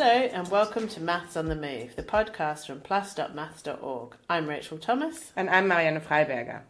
Hello and welcome to Maths on the Move, the podcast from plus.maths.org. I'm Rachel Thomas. And I'm Marianne Freiberger.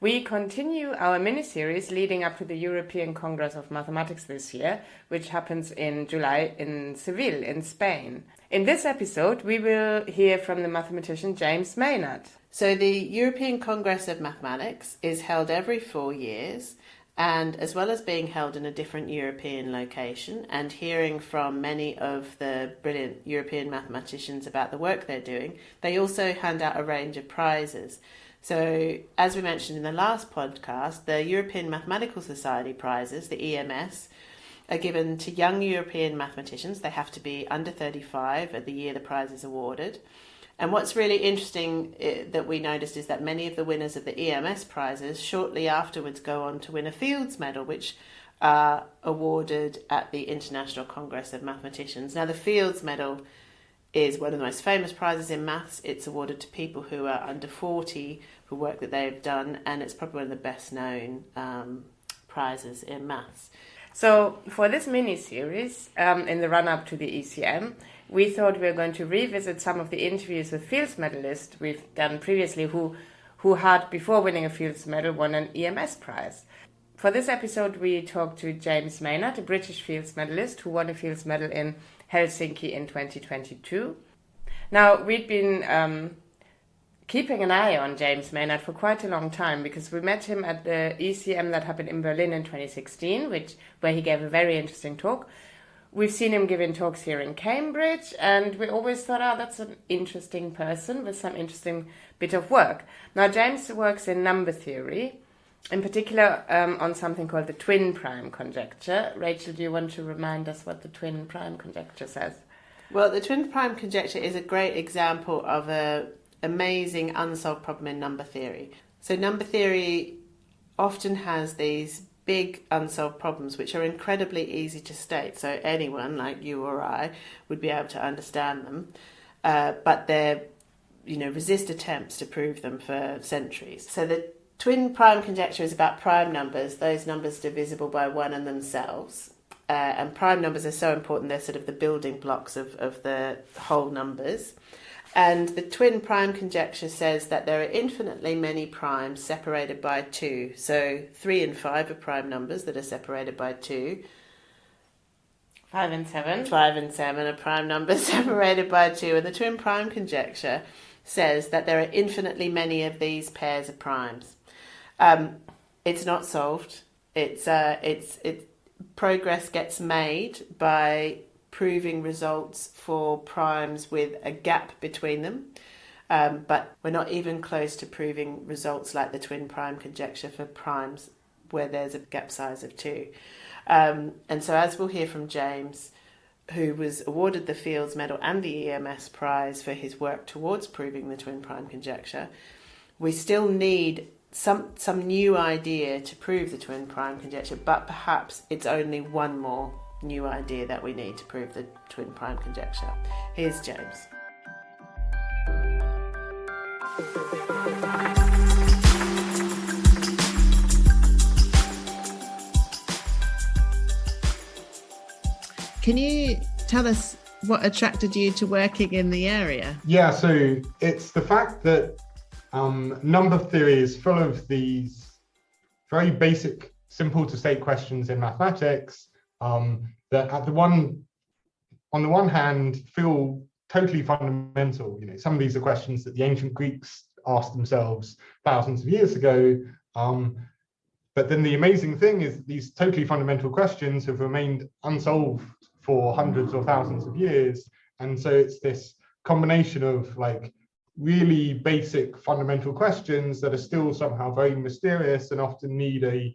We continue our mini-series leading up to the European Congress of Mathematics this year, which happens in July in Seville, in Spain. In this episode, we will hear from the mathematician James Maynard. So the European Congress of Mathematics is held every 4 years, and as well as being held in a different European location and hearing from many of the brilliant European mathematicians about the work they're doing, they also hand out a range of prizes. So, as we mentioned in the last podcast, the European Mathematical Society prizes, the EMS, are given to young European mathematicians. They have to be under 35 at the year the prize is awarded. And what's really interesting that we noticed is that many of the winners of the EMS prizes shortly afterwards go on to win a Fields Medal, which are awarded at the International Congress of Mathematicians. Now, the Fields Medal is one of the most famous prizes in maths. It's awarded to people who are under 40 for work that they've done, and it's probably one of the best known prizes in maths. So for this mini-series, in the run-up to the ECM, we thought we were going to revisit some of the interviews with Fields Medallists we've done previously who had, before winning a Fields Medal, won an EMS prize. For this episode, we talked to James Maynard, a British Fields Medalist who won a Fields Medal in Helsinki in 2022. Now, we'd been keeping an eye on James Maynard for quite a long time because we met him at the ECM that happened in Berlin in 2016, where he gave a very interesting talk. We've seen him giving talks here in Cambridge, and we always thought, that's an interesting person with some interesting bit of work. Now, James works in number theory, in particular on something called the twin prime conjecture. Rachel, do you want to remind us what the twin prime conjecture says? Well, the twin prime conjecture is a great example of an amazing unsolved problem in number theory. So number theory often has these big unsolved problems which are incredibly easy to state, so anyone like you or I would be able to understand them, but they're resist attempts to prove them for centuries. So the twin prime conjecture is about prime numbers, those numbers divisible by one and themselves, and prime numbers are so important, they're sort of the building blocks of the whole numbers. And the twin prime conjecture says that there are infinitely many primes separated by 2. So 3 and 5 are prime numbers that are separated by 2. 5 and 7. 5 and 7 are prime numbers separated by 2. And the twin prime conjecture says that there are infinitely many of these pairs of primes. It's not solved. Progress gets made by proving results for primes with a gap between them, but we're not even close to proving results like the twin prime conjecture for primes where there's a gap size of 2. And so, as we'll hear from James, who was awarded the Fields Medal and the EMS prize for his work towards proving the twin prime conjecture, we still need some new idea to prove the twin prime conjecture, but perhaps it's only one more new idea that we need to prove the twin prime conjecture. Here's James. Can you tell us what attracted you to working in the area? Yeah, so it's the fact that number theory is full of these very basic, simple to state questions in mathematics that on the one hand feel totally fundamental. Some of these are questions that the ancient Greeks asked themselves thousands of years ago. But then the amazing thing is that these totally fundamental questions have remained unsolved for hundreds or thousands of years. And so it's this combination of really basic fundamental questions that are still somehow very mysterious and often need a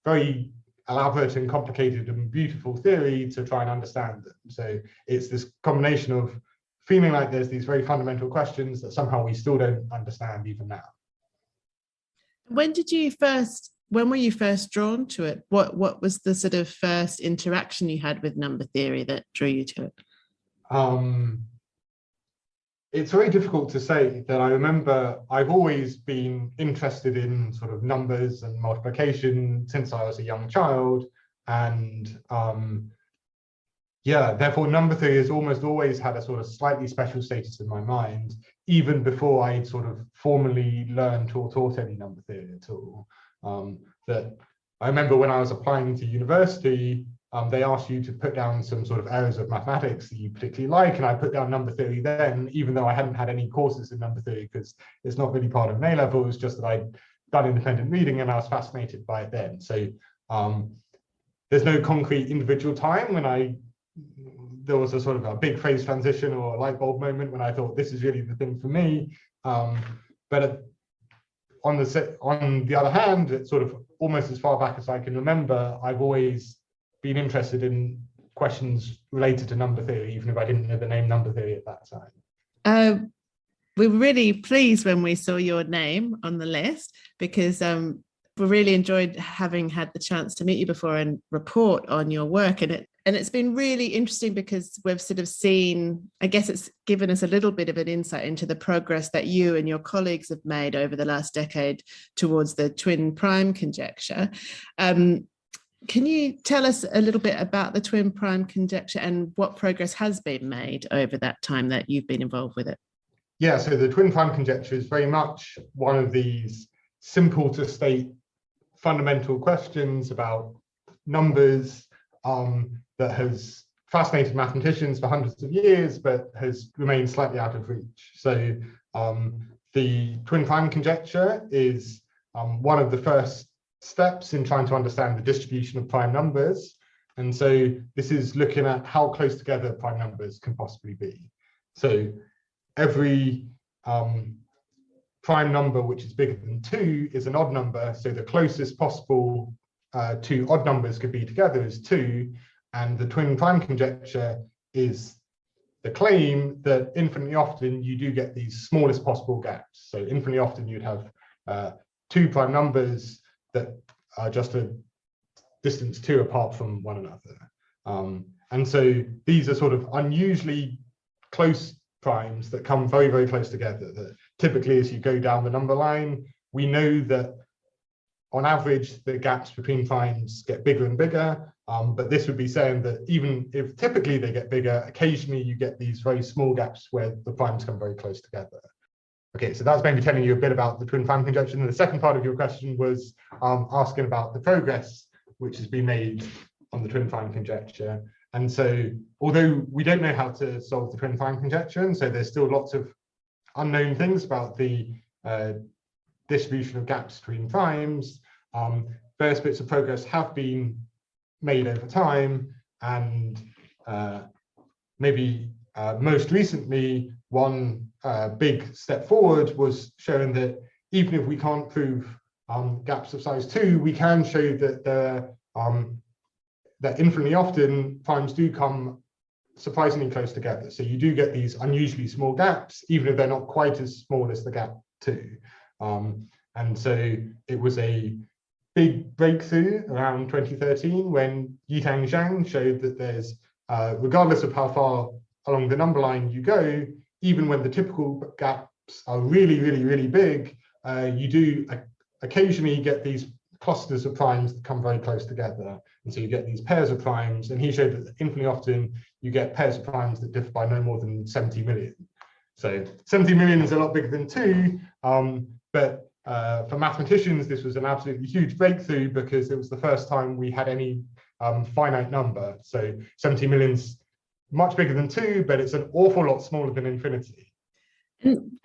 very elaborate and complicated and beautiful theory to try and understand them. So it's this combination of feeling like there's these very fundamental questions that somehow we still don't understand even now. When were you first drawn to it? What was the sort of first interaction you had with number theory that drew you to it? It's very difficult to say. That I remember I've always been interested in sort of numbers and multiplication since I was a young child, and Yeah, therefore number theory has almost always had a sort of slightly special status in my mind, even before I sort of formally learned or taught any number theory at all. That I remember when I was applying to university, they asked you to put down some sort of areas of mathematics that you particularly like, and I put down number theory then, even though I hadn't had any courses in number theory, because it's not really part of an A-level. It was just that I'd done independent reading and I was fascinated by it then. So there's no concrete individual time when there was a sort of a big phase transition or a light bulb moment when I thought this is really the thing for me. But on the other hand, it's sort of almost as far back as I can remember, I've always been interested in questions related to number theory, even if I didn't know the name number theory at that time. We were really pleased when we saw your name on the list, because we really enjoyed having had the chance to meet you before and report on your work. And it's been really interesting because we've sort of seen, I guess it's given us a little bit of an insight into the progress that you and your colleagues have made over the last decade towards the twin prime conjecture. Can you tell us a little bit about the twin prime conjecture and what progress has been made over that time that you've been involved with it? Yeah, so the twin prime conjecture is very much one of these simple to state fundamental questions about numbers that has fascinated mathematicians for hundreds of years, but has remained slightly out of reach. So the twin prime conjecture is one of the first steps in trying to understand the distribution of prime numbers. And so this is looking at how close together prime numbers can possibly be. So every prime number which is bigger than 2 is an odd number. So the closest possible two odd numbers could be together is 2. And the twin prime conjecture is the claim that infinitely often you do get these smallest possible gaps. So infinitely often you'd have 2 prime numbers that are just a distance 2 apart from one another. And so these are sort of unusually close primes that come very, very close together. That typically, as you go down the number line, we know that on average, the gaps between primes get bigger and bigger. But this would be saying that even if typically they get bigger, occasionally you get these very small gaps where the primes come very close together. Okay, so that's maybe telling you a bit about the twin prime conjecture. And the second part of your question was asking about the progress which has been made on the twin prime conjecture. And so, although we don't know how to solve the twin prime conjecture, and so there's still lots of unknown things about the distribution of gaps between primes, various bits of progress have been made over time, and maybe most recently, one big step forward was showing that even if we can't prove gaps of size 2, we can show that that infinitely often primes do come surprisingly close together. So you do get these unusually small gaps, even if they're not quite as small as the gap 2. And so it was a big breakthrough around 2013 when Yitang Zhang showed that there's, regardless of how far along the number line you go, even when the typical gaps are really, really, really big, you do occasionally get these clusters of primes that come very close together. And so you get these pairs of primes, and he showed that infinitely often you get pairs of primes that differ by no more than 70 million. So 70 million is a lot bigger than 2, but for mathematicians, this was an absolutely huge breakthrough because it was the first time we had any finite number. So 70 million's much bigger than 2, but it's an awful lot smaller than infinity.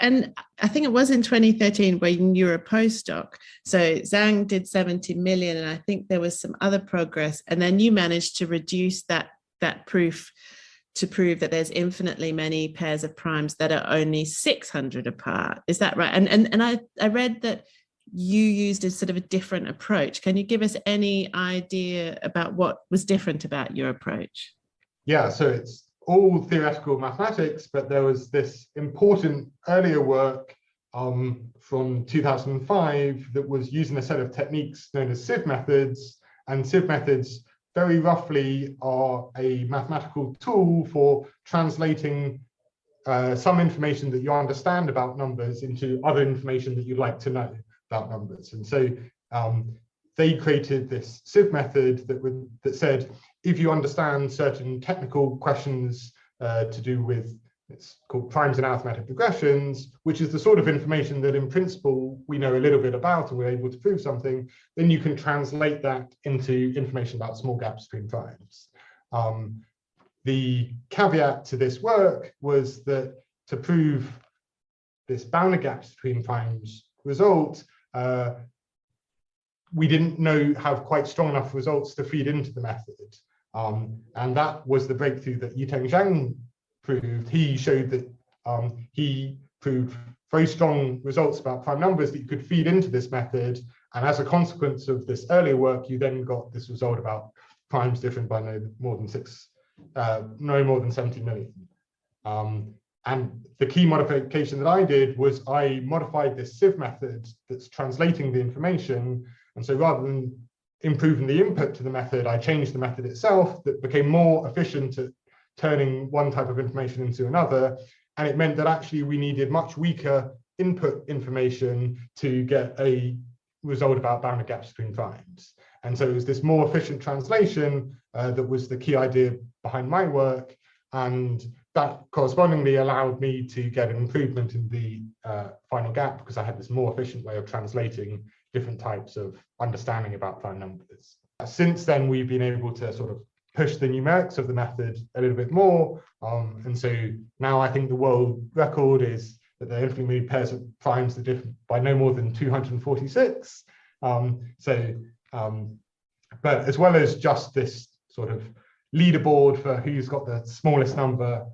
And I think it was in 2013 when you were a postdoc. So Zhang did 70 million, and I think there was some other progress. And then you managed to reduce that proof to prove that there's infinitely many pairs of primes that are only 600 apart. Is that right? And I read that you used a sort of a different approach. Can you give us any idea about what was different about your approach? Yeah, so it's all theoretical mathematics, but there was this important earlier work from 2005 that was using a set of techniques known as sieve methods. And sieve methods very roughly are a mathematical tool for translating some information that you understand about numbers into other information that you'd like to know about numbers. And so they created this sieve method that said, if you understand certain technical questions to do with, it's called primes and arithmetic progressions, which is the sort of information that in principle we know a little bit about and we're able to prove something, then you can translate that into information about small gaps between primes. The caveat to this work was that to prove this bounded gaps between primes result, we didn't have quite strong enough results to feed into the method. And that was the breakthrough that Yiteng Zhang proved. He showed that he proved very strong results about prime numbers that you could feed into this method. And as a consequence of this earlier work, you then got this result about primes different by no more than 70 million. And the key modification that I did was I modified this sieve method that's translating the information. And so rather than improving the input to the method, I changed the method itself that became more efficient at turning one type of information into another. And it meant that actually we needed much weaker input information to get a result about bounded gaps between primes. And so it was this more efficient translation that was the key idea behind my work. And that correspondingly allowed me to get an improvement in the final gap because I had this more efficient way of translating different types of understanding about prime numbers. Since then, we've been able to sort of push the numerics of the method a little bit more. And so now I think the world record is that there are infinitely many pairs of primes that differ by no more than 246. But as well as just this sort of leaderboard for who's got the smallest number,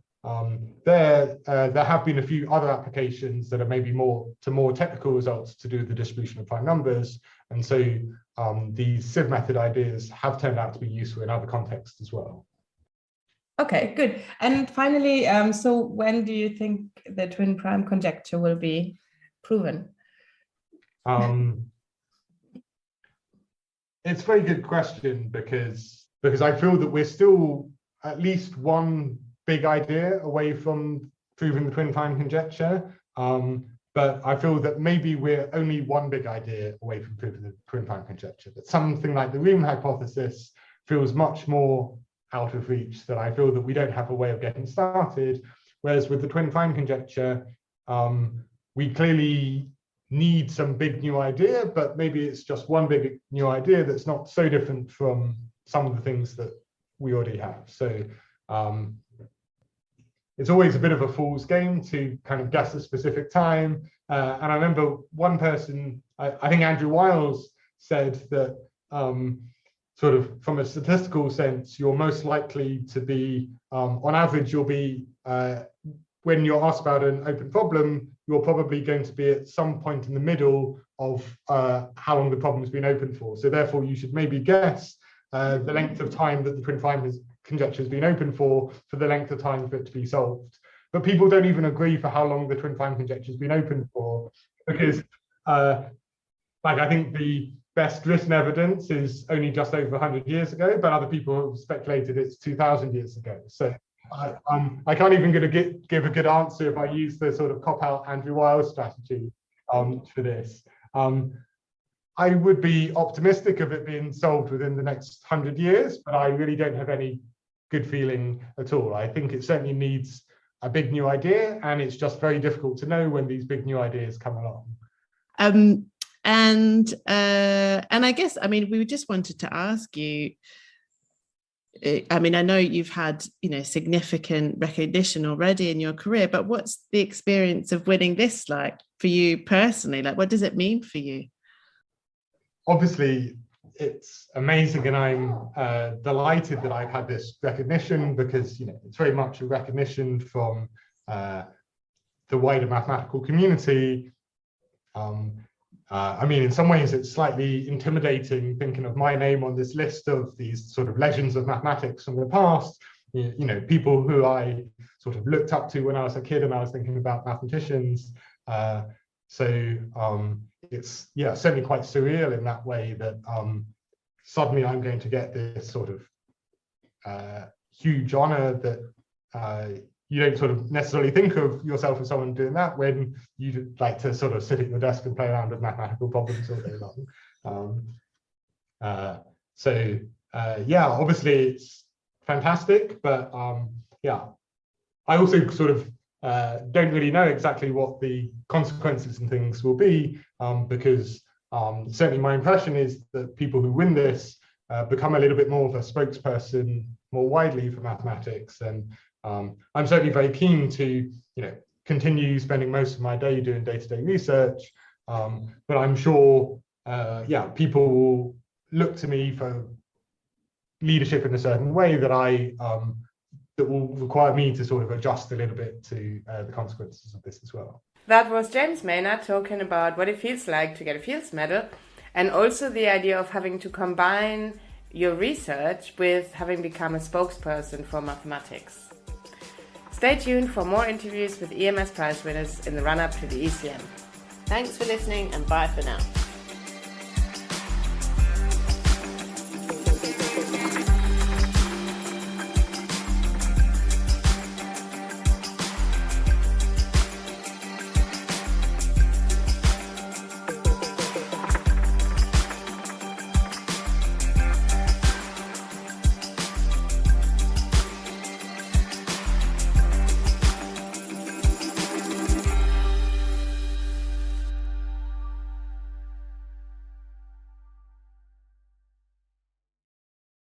there have been a few other applications that are maybe more technical results to do with the distribution of prime numbers. And so these sieve method ideas have turned out to be useful in other contexts as well. Okay, good. And finally, so when do you think the twin prime conjecture will be proven? It's a very good question because I feel that we're still at least one big idea away from proving the twin prime conjecture. But I feel that maybe we're only one big idea away from proving the twin prime conjecture. That something like the Riemann hypothesis feels much more out of reach, that I feel that we don't have a way of getting started. Whereas with the twin prime conjecture, we clearly need some big new idea, but maybe it's just one big new idea that's not so different from some of the things that we already have. So it's always a bit of a fool's game to kind of guess a specific time. And I remember one person, I think Andrew Wiles, said that sort of from a statistical sense, you're most likely to be, on average, you'll be, when you're asked about an open problem, you're probably going to be at some point in the middle of how long the problem's been open for. So therefore, you should maybe guess the length of time that the twin prime conjecture has been open for the length of time for it to be solved. But people don't even agree for how long the twin prime conjecture has been open for, because I think the best written evidence is only just over 100 years ago, but other people have speculated it's 2,000 years ago. So I can't even give a good answer if I use the sort of cop-out Andrew Wiles strategy for this. I would be optimistic of it being solved within the next 100 years, but I really don't have any good feeling at all. I think it certainly needs a big new idea, and it's just very difficult to know when these big new ideas come along. And I guess, I mean, we just wanted to ask you, I mean, I know you've had, significant recognition already in your career, but what's the experience of winning this like for you personally? Like, what does it mean for you? Obviously, it's amazing, and I'm delighted that I've had this recognition because, it's very much a recognition from the wider mathematical community. I mean, in some ways, it's slightly intimidating thinking of my name on this list of these sort of legends of mathematics from the past, people who I sort of looked up to when I was a kid and I was thinking about mathematicians. It's certainly quite surreal in that way that suddenly I'm going to get this sort of huge honor that you don't sort of necessarily think of yourself as someone doing that when you like to sort of sit at your desk and play around with mathematical problems all day long. yeah, obviously it's fantastic, but yeah, I also sort of don't really know exactly what the consequences and things will be, because certainly my impression is that people who win this become a little bit more of a spokesperson more widely for mathematics. And I'm certainly very keen to, continue spending most of my day doing day-to-day research. But I'm sure, yeah, people will look to me for leadership in a certain way that that will require me to sort of adjust a little bit to the consequences of this as well. That was James Maynard talking about what it feels like to get a Fields Medal, and also the idea of having to combine your research with having become a spokesperson for mathematics. Stay tuned for more interviews with EMS prize winners in the run-up to the ECM. Thanks for listening, and bye for now.